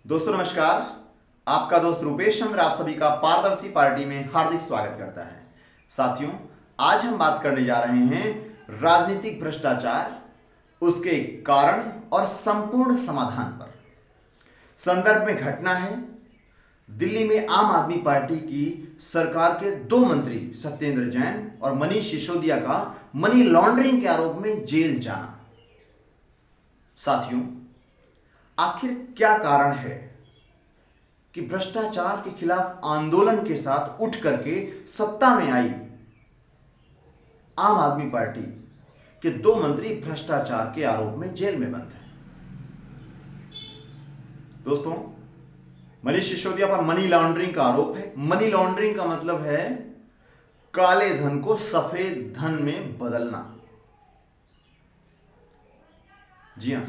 दोस्तों नमस्कार। आपका दोस्त रूपेश चंद्र आप सभी का पारदर्शी पार्टी में हार्दिक स्वागत करता है। साथियों, आज हम बात करने जा रहे हैं राजनीतिक भ्रष्टाचार, उसके कारण और संपूर्ण समाधान पर। संदर्भ में घटना है दिल्ली में आम आदमी पार्टी की सरकार के दो मंत्री सत्येंद्र जैन और मनीष सिसोदिया का मनी लॉन्ड्रिंग के आरोप में जेल जाना। साथियों, आखिर क्या कारण है कि भ्रष्टाचार के खिलाफ आंदोलन के साथ उठ करके सत्ता में आई आम आदमी पार्टी के दो मंत्री भ्रष्टाचार के आरोप में जेल में बंद हैं। दोस्तों, मनीष सिसोदिया पर मनी लॉन्ड्रिंग का आरोप है। मनी लॉन्ड्रिंग का मतलब है काले धन को सफेद धन में बदलना। जी हां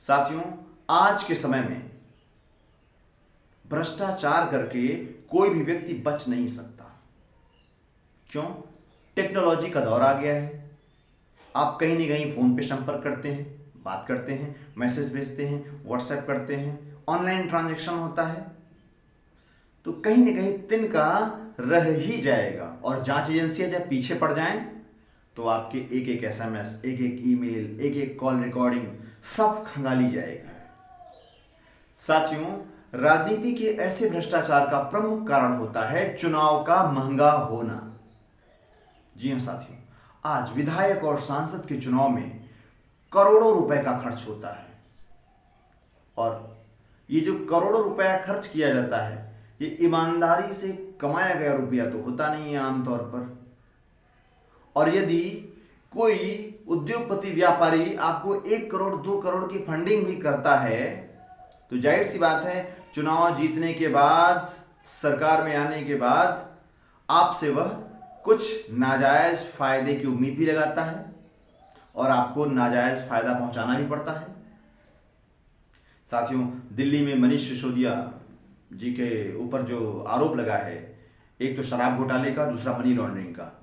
साथियों, आज के समय में भ्रष्टाचार करके कोई भी व्यक्ति बच नहीं सकता। क्यों? टेक्नोलॉजी का दौर आ गया है। आप कहीं ना कहीं फोन पे संपर्क करते हैं, बात करते हैं, मैसेज भेजते हैं, व्हाट्सएप करते हैं, ऑनलाइन ट्रांजैक्शन होता है, तो कहीं ना कहीं तिनका रह ही जाएगा। और जांच एजेंसियां जब पीछे पड़ जाएं तो आपके एक एक SMS, एक एक ईमेल, एक एक कॉल रिकॉर्डिंग सब खंगाली जाएगा। साथियों, राजनीति के ऐसे भ्रष्टाचार का प्रमुख कारण होता है चुनाव का महंगा होना। जी हां साथियों, आज विधायक और सांसद के चुनाव में करोड़ों रुपए का खर्च होता है। और ये जो करोड़ों रुपया खर्च किया जाता है, ये ईमानदारी से कमाया गया रुपया तो होता नहीं है आमतौर पर। और यदि कोई उद्योगपति व्यापारी आपको 1 करोड़ 2 करोड़ की फंडिंग भी करता है तो जाहिर सी बात है चुनाव जीतने के बाद, सरकार में आने के बाद आपसे वह कुछ नाजायज फायदे की उम्मीद भी लगाता है और आपको नाजायज फायदा पहुंचाना भी पड़ता है। साथियों, दिल्ली में मनीष सिसोदिया जी के ऊपर जो आरोप लगा है, एक तो शराब घोटाले का, दूसरा मनी लॉन्ड्रिंग का।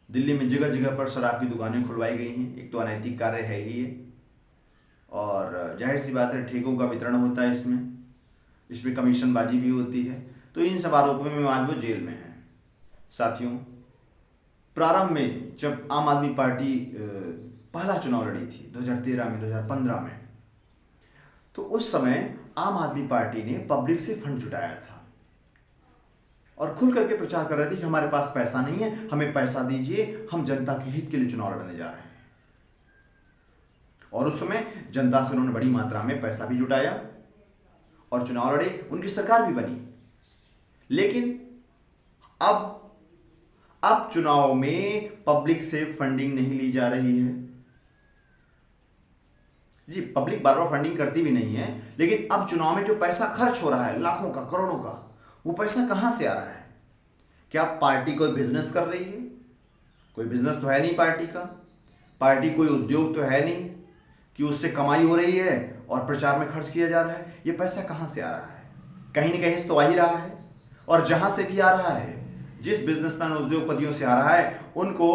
दिल्ली में जगह जगह पर शराब की दुकानें खुलवाई गई हैं। एक तो अनैतिक कार्य है ही ये, और जाहिर सी बात है ठेकों का वितरण होता है, इसमें कमीशनबाजी भी होती है। तो इन सब आरोपों में आज वो जेल में है। साथियों, प्रारंभ में जब आम आदमी पार्टी पहला चुनाव लड़ी थी 2013 में, 2015 में, तो उस समय आम आदमी पार्टी ने पब्लिक से फंड जुटाया था और खुल करके प्रचार कर रहे थे कि हमारे पास पैसा नहीं है, हमें पैसा दीजिए, हम जनता के हित के लिए चुनाव लड़ने जा रहे हैं। और उस समय जनता से उन्होंने बड़ी मात्रा में पैसा भी जुटाया और चुनाव लड़े, उनकी सरकार भी बनी। लेकिन अब चुनाव में पब्लिक से फंडिंग नहीं ली जा रही है। जी, पब्लिक बार बार फंडिंग करती भी नहीं है, लेकिन अब चुनाव में जो पैसा खर्च हो रहा है, लाखों का, करोड़ों का, वो पैसा कहां से आ रहा है? क्या पार्टी कोई बिजनेस कर रही है? कोई बिजनेस तो है नहीं पार्टी का। पार्टी कोई उद्योग तो है नहीं कि उससे कमाई हो रही है और प्रचार में खर्च किया जा रहा है। ये पैसा कहां से आ रहा है? कहीं ना कहीं से तो आ ही रहा है। और जहां से भी आ रहा है, जिस बिजनेसमैन उद्योगपतियों से आ रहा है, उनको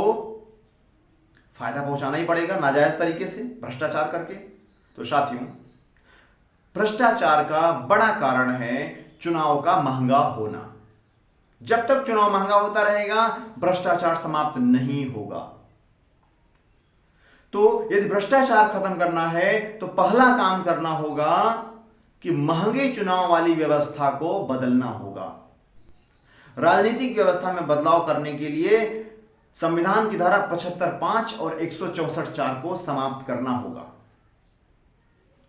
फायदा पहुंचाना ही पड़ेगा नाजायज तरीके से, भ्रष्टाचार करके। तो साथियों, भ्रष्टाचार का बड़ा कारण है चुनाव का महंगा होना। जब तक चुनाव महंगा होता रहेगा, भ्रष्टाचार समाप्त नहीं होगा। तो यदि भ्रष्टाचार खत्म करना है तो पहला काम करना होगा कि महंगे चुनाव वाली व्यवस्था को बदलना होगा। राजनीतिक व्यवस्था में बदलाव करने के लिए संविधान की धारा 75(5) और 164(4) को समाप्त करना होगा।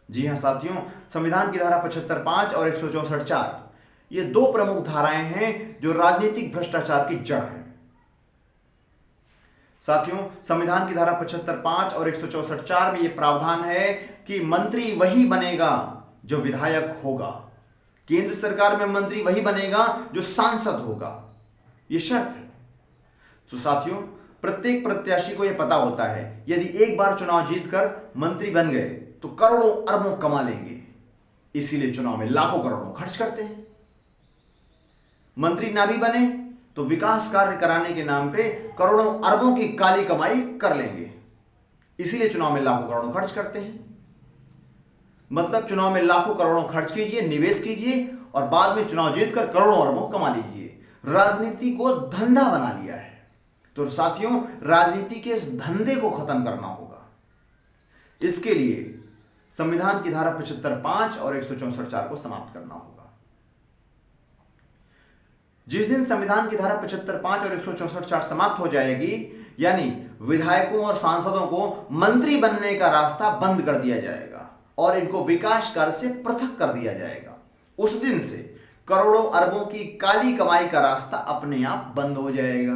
जी हां साथियों, संविधान की धारा 75(5) और 164(4) ये दो प्रमुख धाराएं हैं जो राजनीतिक भ्रष्टाचार की जड़ है। साथियों, संविधान की धारा 75(5) और 164(4) में यह प्रावधान है कि मंत्री वही बनेगा जो विधायक होगा। केंद्र सरकार में मंत्री वही बनेगा जो सांसद होगा। यह शर्त है। तो साथियों, प्रत्येक प्रत्याशी को यह पता होता है यदि एक बार चुनाव जीतकर मंत्री बन गए तो करोड़ों अरबों कमा लेंगे, इसीलिए चुनाव में लाखों करोड़ों खर्च करते हैं। मंत्री ना भी बने तो विकास कार्य कराने के नाम पे करोड़ों अरबों की काली कमाई कर लेंगे, इसीलिए चुनाव में लाखों करोड़ों खर्च करते हैं। मतलब चुनाव में लाखों करोड़ों खर्च कीजिए, निवेश कीजिए और बाद में चुनाव जीतकर करोड़ों अरबों कमा लीजिए। राजनीति को धंधा बना लिया है। तो साथियों, राजनीति के इस धंधे को खत्म करना होगा। इसके लिए संविधान की धारा 75(5) और 164(4) को समाप्त करना होगा। जिस दिन संविधान की धारा 75(5) और 164(4) समाप्त हो जाएगी, यानी विधायकों और सांसदों को मंत्री बनने का रास्ता बंद कर दिया जाएगा और इनको विकास कार्य से पृथक कर दिया जाएगा, उस दिन से करोड़ों अरबों की काली कमाई का रास्ता अपने आप बंद हो जाएगा।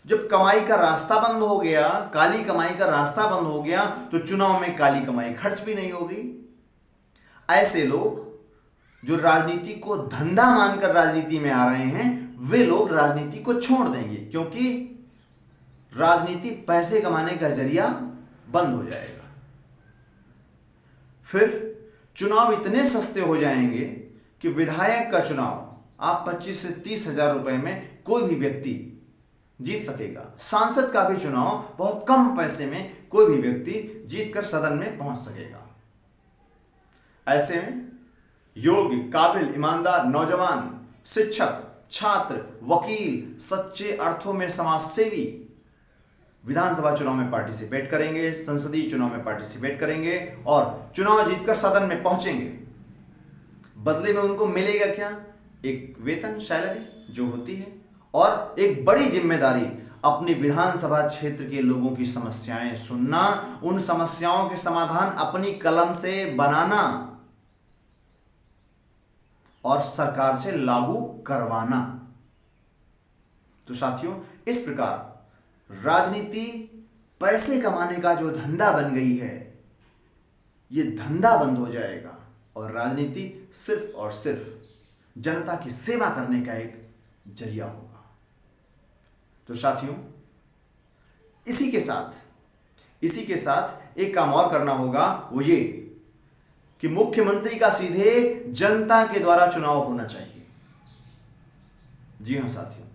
जब कमाई का रास्ता बंद हो गया, काली कमाई का रास्ता बंद हो गया, तो चुनाव में काली कमाई खर्च भी नहीं होगी। ऐसे लोग जो राजनीति को धंधा मानकर राजनीति में आ रहे हैं, वे लोग राजनीति को छोड़ देंगे, क्योंकि राजनीति पैसे कमाने का जरिया बंद हो जाएगा। फिर चुनाव इतने सस्ते हो जाएंगे कि विधायक का चुनाव आप 25 से 30 हजार रुपए में कोई भी व्यक्ति जीत सकेगा। सांसद का भी चुनाव बहुत कम पैसे में कोई भी व्यक्ति जीतकर सदन में पहुंच सकेगा। ऐसे में योग्य, काबिल, ईमानदार नौजवान, शिक्षक, छात्र, वकील, सच्चे अर्थों में समाजसेवी विधानसभा चुनाव में पार्टिसिपेट करेंगे, संसदीय चुनाव में पार्टिसिपेट करेंगे और चुनाव जीतकर सदन में पहुंचेंगे। बदले में उनको मिलेगा क्या? एक वेतन, सैलरी जो होती है, और एक बड़ी जिम्मेदारी, अपनी विधानसभा क्षेत्र के लोगों की समस्याएं सुनना, उन समस्याओं के समाधान अपनी कलम से बनाना और सरकार से लागू करवाना। तो साथियों, इस प्रकार राजनीति पैसे कमाने का जो धंधा बन गई है, ये धंधा बंद हो जाएगा और राजनीति सिर्फ और सिर्फ जनता की सेवा करने का एक जरिया होगा। तो साथियों, इसी के साथ एक काम और करना होगा, वो ये कि मुख्यमंत्री का सीधे जनता के द्वारा चुनाव होना चाहिए। जी हां साथियों,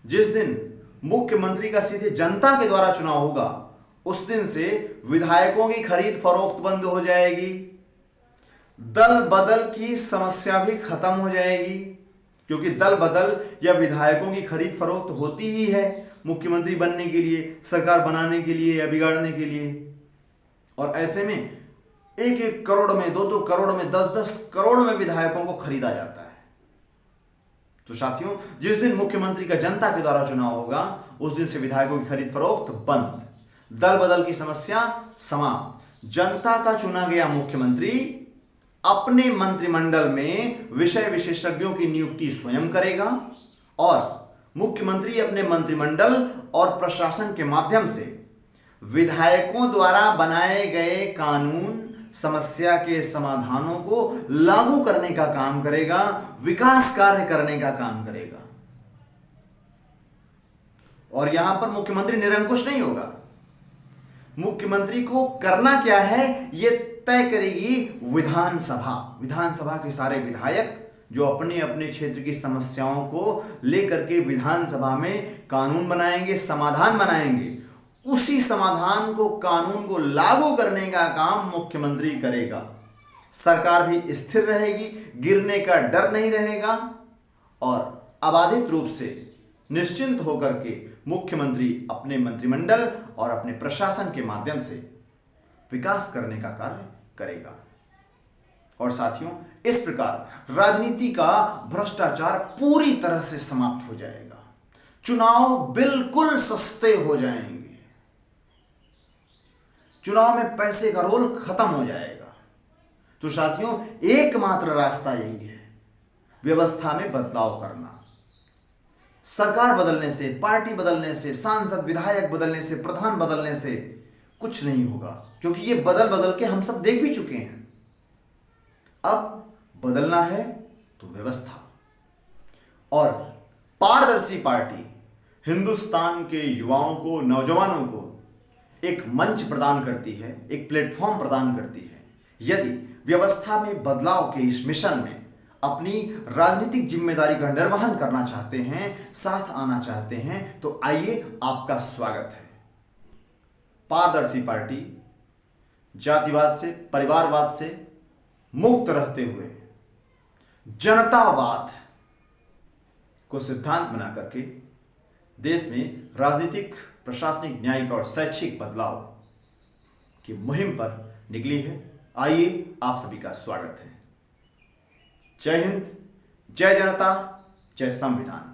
जिस दिन मुख्यमंत्री का सीधे जनता के द्वारा चुनाव होगा, उस दिन से विधायकों की खरीद फरोख्त बंद हो जाएगी, दल बदल की समस्या भी खत्म हो जाएगी, क्योंकि दल बदल या विधायकों की खरीद फरोख्त होती ही है मुख्यमंत्री बनने के लिए, सरकार बनाने के लिए या बिगाड़ने के लिए। और ऐसे में 1-1 करोड़ में, 2-2 करोड़ में, 10-10 करोड़ में विधायकों को खरीदा जाता है। तो साथियों, जिस दिन मुख्यमंत्री का जनता के द्वारा चुनाव होगा, उस दिन से विधायकों की खरीद फरोख्त बंद, दल बदल की समस्या समाप्त। जनता का चुना गया मुख्यमंत्री अपने मंत्रिमंडल में विषय विशेषज्ञों की नियुक्ति स्वयं करेगा और मुख्यमंत्री अपने मंत्रिमंडल और प्रशासन के माध्यम से विधायकों द्वारा बनाए गए कानून, समस्या के समाधानों को लागू करने का काम करेगा, विकास कार्य करने का काम करेगा। और यहां पर मुख्यमंत्री निरंकुश नहीं होगा। मुख्यमंत्री को करना क्या है, यह तय करेगी विधानसभा। विधानसभा के सारे विधायक जो अपने अपने क्षेत्र की समस्याओं को लेकर के विधानसभा में कानून बनाएंगे, समाधान बनाएंगे, उसी समाधान को, कानून को लागू करने का काम मुख्यमंत्री करेगा। सरकार भी स्थिर रहेगी, गिरने का डर नहीं रहेगा और अबाधित रूप से निश्चिंत होकर के मुख्यमंत्री अपने मंत्रिमंडल और अपने प्रशासन के माध्यम से विकास करने का कार्य करेगा। और साथियों, इस प्रकार राजनीति का भ्रष्टाचार पूरी तरह से समाप्त हो जाएगा, चुनाव बिल्कुल सस्ते हो जाएंगे, चुनाव में पैसे का रोल खत्म हो जाएगा। तो साथियों, एकमात्र रास्ता यही है, व्यवस्था में बदलाव करना। सरकार बदलने से, पार्टी बदलने से, सांसद विधायक बदलने से, प्रधान बदलने से कुछ नहीं होगा, क्योंकि ये बदल बदल के हम सब देख भी चुके हैं। अब बदलना है तो व्यवस्था, और पारदर्शी पार्टी हिंदुस्तान के युवाओं को, नौजवानों को एक मंच प्रदान करती है, एक प्लेटफॉर्म प्रदान करती है। यदि व्यवस्था में बदलाव के इस मिशन में अपनी राजनीतिक जिम्मेदारी का निर्वहन करना चाहते हैं, साथ आना चाहते हैं, तो आइए, आपका स्वागत है। पारदर्शी पार्टी जातिवाद से, परिवारवाद से मुक्त रहते हुए जनतावाद को सिद्धांत बना करके देश में राजनीतिक, प्रशासनिक, न्यायिक और शैक्षिक बदलाव की मुहिम पर निकली है। आइए, आप सभी का स्वागत है। जय हिंद, जय जनता, जय संविधान।